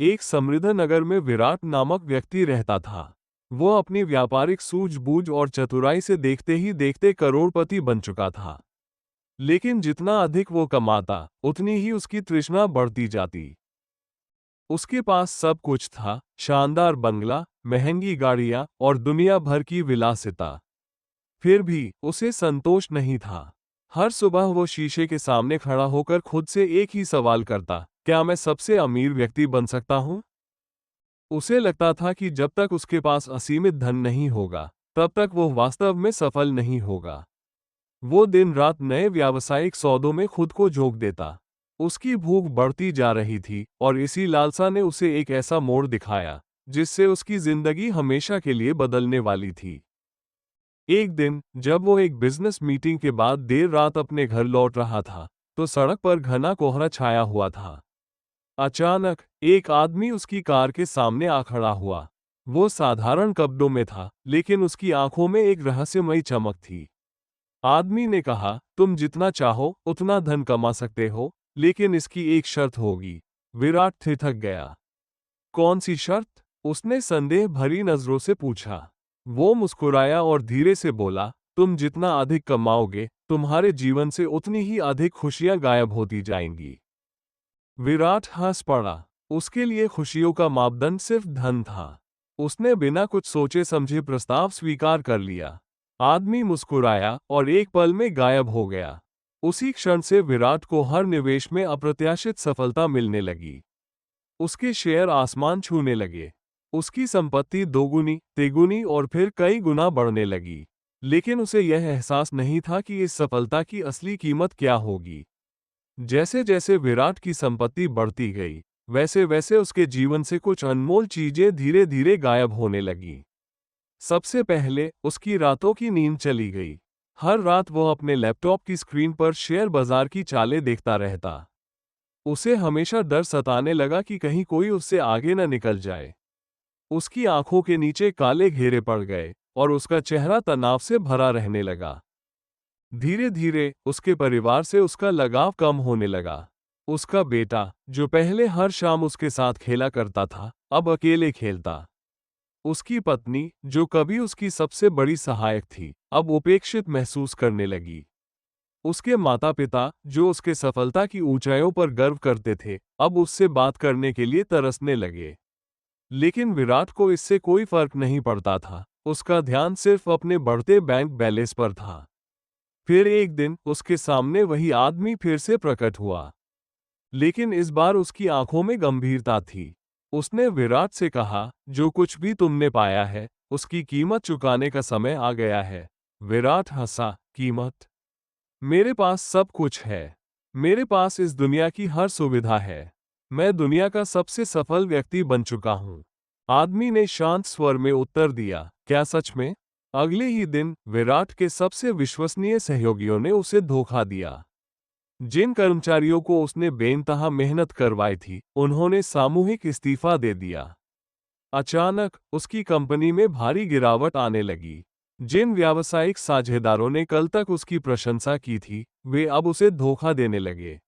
एक समृद्ध नगर में विराट नामक व्यक्ति रहता था। वो अपनी व्यापारिक सूझबूझ और चतुराई से देखते ही देखते करोड़पति बन चुका था। लेकिन जितना अधिक वो कमाता, उतनी ही उसकी तृष्णा बढ़ती जाती। उसके पास सब कुछ था, शानदार बंगला, महंगी गाड़ियां और दुनिया भर की विलासिता। फिर भी उसे संतोष नहीं था। हर सुबह वो शीशे के सामने खड़ा होकर खुद से एक ही सवाल करता, क्या मैं सबसे अमीर व्यक्ति बन सकता हूँ? उसे लगता था कि जब तक उसके पास असीमित धन नहीं होगा, तब तक वो वास्तव में सफल नहीं होगा। वो दिन रात नए व्यावसायिक सौदों में खुद को झोंक देता। उसकी भूख बढ़ती जा रही थी और इसी लालसा ने उसे एक ऐसा मोड़ दिखाया जिससे उसकी जिंदगी हमेशा के लिए बदलने वाली थी। एक दिन जब वो एक बिजनेस मीटिंग के बाद देर रात अपने घर लौट रहा था, तो सड़क पर घना कोहरा छाया हुआ था। अचानक एक आदमी उसकी कार के सामने आ खड़ा हुआ। वो साधारण कपड़ों में था, लेकिन उसकी आंखों में एक रहस्यमयी चमक थी। आदमी ने कहा, तुम जितना चाहो उतना धन कमा सकते हो, लेकिन इसकी एक शर्त होगी। विराट ठिठक गया। कौन सी शर्त? उसने संदेह भरी नजरों से पूछा। वो मुस्कुराया और धीरे से बोला, तुम जितना अधिक कमाओगे, तुम्हारे जीवन से उतनी ही अधिक खुशियां गायब होती जाएंगी। विराट हंस पड़ा। उसके लिए खुशियों का मापदंड सिर्फ धन था। उसने बिना कुछ सोचे समझे प्रस्ताव स्वीकार कर लिया। आदमी मुस्कुराया और एक पल में गायब हो गया। उसी क्षण से विराट को हर निवेश में अप्रत्याशित सफलता मिलने लगी। उसके शेयर आसमान छूने लगे। उसकी संपत्ति दोगुनी, तिगुनी और फिर कई गुना बढ़ने लगी। लेकिन उसे यह एहसास नहीं था कि इस सफलता की असली कीमत क्या होगी। जैसे जैसे विराट की संपत्ति बढ़ती गई, वैसे वैसे उसके जीवन से कुछ अनमोल चीजें धीरे धीरे गायब होने लगी। सबसे पहले उसकी रातों की नींद चली गई। हर रात वो अपने लैपटॉप की स्क्रीन पर शेयर बाजार की चालें देखता रहता। उसे हमेशा डर सताने लगा कि कहीं कोई उससे आगे न निकल जाए। उसकी आंखों के नीचे काले घेरे पड़ गए और उसका चेहरा तनाव से भरा रहने लगा। धीरे धीरे उसके परिवार से उसका लगाव कम होने लगा। उसका बेटा, जो पहले हर शाम उसके साथ खेला करता था, अब अकेले खेलता। उसकी पत्नी, जो कभी उसकी सबसे बड़ी सहायक थी, अब उपेक्षित महसूस करने लगी। उसके माता पिता, जो उसके सफलता की ऊंचाइयों पर गर्व करते थे, अब उससे बात करने के लिए तरसने लगे। लेकिन विराट को इससे कोई फर्क नहीं पड़ता था। उसका ध्यान सिर्फ अपने बढ़ते बैंक बैलेंस पर था। फिर एक दिन उसके सामने वही आदमी फिर से प्रकट हुआ। लेकिन इस बार उसकी आंखों में गंभीरता थी। उसने विराट से कहा, जो कुछ भी तुमने पाया है, उसकी कीमत चुकाने का समय आ गया है। विराट हंसा, कीमत? मेरे पास सब कुछ है। मेरे पास इस दुनिया की हर सुविधा है। मैं दुनिया का सबसे सफल व्यक्ति बन चुका हूं। आदमी ने शांत स्वर में उत्तर दिया, क्या सच में? अगले ही दिन विराट के सबसे विश्वसनीय सहयोगियों ने उसे धोखा दिया। जिन कर्मचारियों को उसने बेइंतहा मेहनत करवाई थी, उन्होंने सामूहिक इस्तीफा दे दिया। अचानक उसकी कंपनी में भारी गिरावट आने लगी। जिन व्यावसायिक साझेदारों ने कल तक उसकी प्रशंसा की थी, वे अब उसे धोखा देने लगे।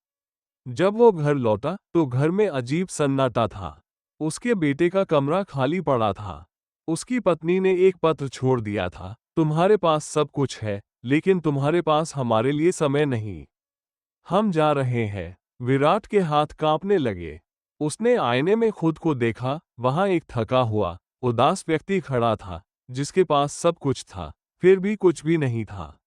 जब वो घर लौटा तो घर में अजीब सन्नाटा था। उसके बेटे का कमरा खाली पड़ा था। उसकी पत्नी ने एक पत्र छोड़ दिया था, तुम्हारे पास सब कुछ है, लेकिन तुम्हारे पास हमारे लिए समय नहीं। हम जा रहे हैं। विराट के हाथ कांपने लगे। उसने आईने में खुद को देखा। वहां एक थका हुआ, उदास व्यक्ति खड़ा था, जिसके पास सब कुछ था, फिर भी कुछ भी नहीं था।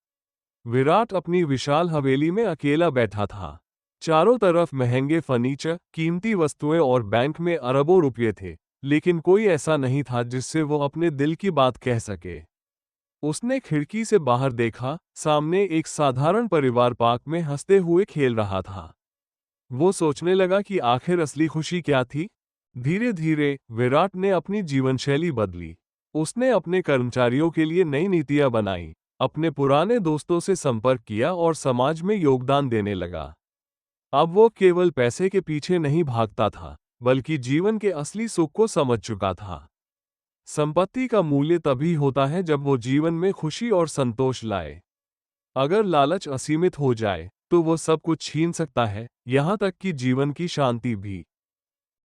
विराट अपनी विशाल हवेली में अकेला बैठा था। चारों तरफ महंगे फर्नीचर, कीमती वस्तुएं और बैंक में अरबों रुपये थे, लेकिन कोई ऐसा नहीं था जिससे वो अपने दिल की बात कह सके। उसने खिड़की से बाहर देखा। सामने एक साधारण परिवार पार्क में हंसते हुए खेल रहा था। वो सोचने लगा कि आखिर असली खुशी क्या थी। धीरे धीरे विराट ने अपनी जीवनशैली बदली। उसने अपने कर्मचारियों के लिए नई नीतियां बनाई, अपने पुराने दोस्तों से संपर्क किया और समाज में योगदान देने लगा। अब वो केवल पैसे के पीछे नहीं भागता था, बल्कि जीवन के असली सुख को समझ चुका था। संपत्ति का मूल्य तभी होता है जब वो जीवन में खुशी और संतोष लाए। अगर लालच असीमित हो जाए, तो वो सब कुछ छीन सकता है, यहाँ तक कि जीवन की शांति भी।